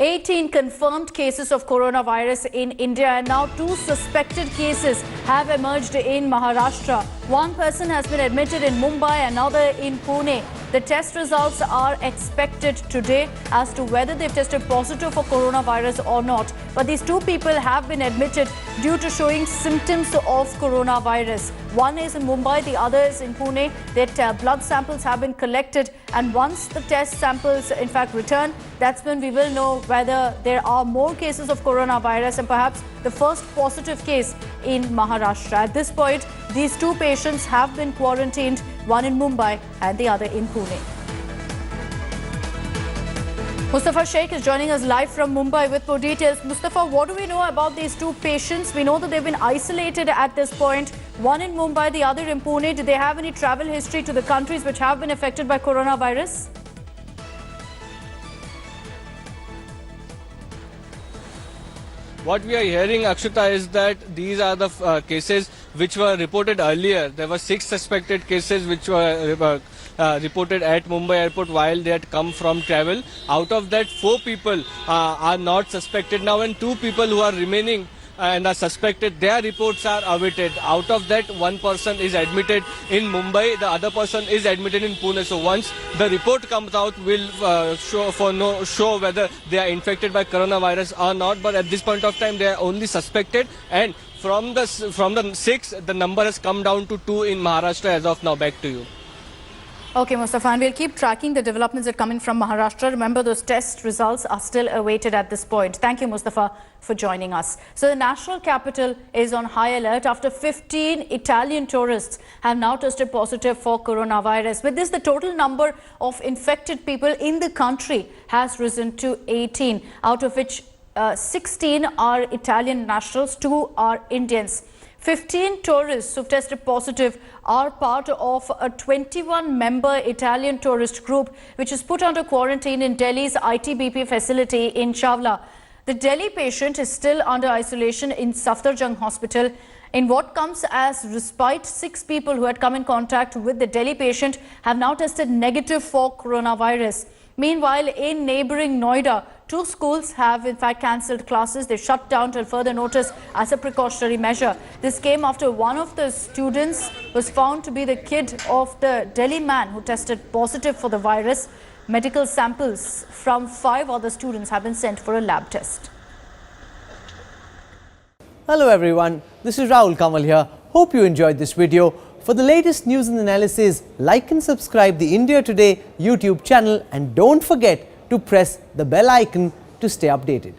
18 confirmed cases of coronavirus in India, and now 2 suspected cases have emerged in Maharashtra. One person has been admitted in Mumbai, another in Pune. The test results are expected today as to whether they've tested positive for coronavirus or not. But these 2 people have been admitted due to showing symptoms of coronavirus. One is in Mumbai, the other is in Pune. Their blood samples have been collected, and once the test samples in fact return, that's when we will know whether there are more cases of coronavirus and perhaps the first positive case in Maharashtra. At this point, these 2 patients have been quarantined, one in Mumbai and the other in Pune. Mustafa Sheikh is joining us live from Mumbai with more details. Mustafa, what do we know about these 2 patients? We know that they've been isolated at this point, one in Mumbai, the other in Pune. Did they have any travel history to the countries which have been affected by coronavirus? What we are hearing, Akshita, is that these are the cases which were reported earlier. There were 6 suspected cases which were reported at Mumbai airport while they had come from travel. Out of that, 4 people are not suspected now, and 2 people who are remaining and are suspected, their reports are awaited. Out of that, 1 person is admitted in Mumbai, the other person is admitted in Pune. So once the report comes out, we'll show whether they are infected by coronavirus or not. But at this point of time, they are only suspected, and from the 6, the number has come down to 2 in Maharashtra as of now. Back to you. Okay, Mustafa, and we'll keep tracking the developments that are coming from Maharashtra. Remember, those test results are still awaited at this point. Thank you, Mustafa, for joining us. So the national capital is on high alert after 15 Italian tourists have now tested positive for coronavirus. With this, the total number of infected people in the country has risen to 18, out of which 16 are Italian nationals, 2 are Indians. 15 tourists who've tested positive are part of a 21-member Italian tourist group which is put under quarantine in Delhi's ITBP facility in Chawla. The Delhi patient is still under isolation in Safdarjung Hospital. In what comes as respite, 6 people who had come in contact with the Delhi patient have now tested negative for coronavirus. Meanwhile, in neighbouring Noida, 2 schools have in fact cancelled classes. They shut down till further notice as a precautionary measure. This came after one of the students was found to be the kid of the Delhi man who tested positive for the virus. Medical samples from 5 other students have been sent for a lab test. Hello everyone, this is Rahul Kamal here. Hope you enjoyed this video. For the latest news and analysis, like and subscribe the India Today YouTube channel, and don't forget to press the bell icon to stay updated.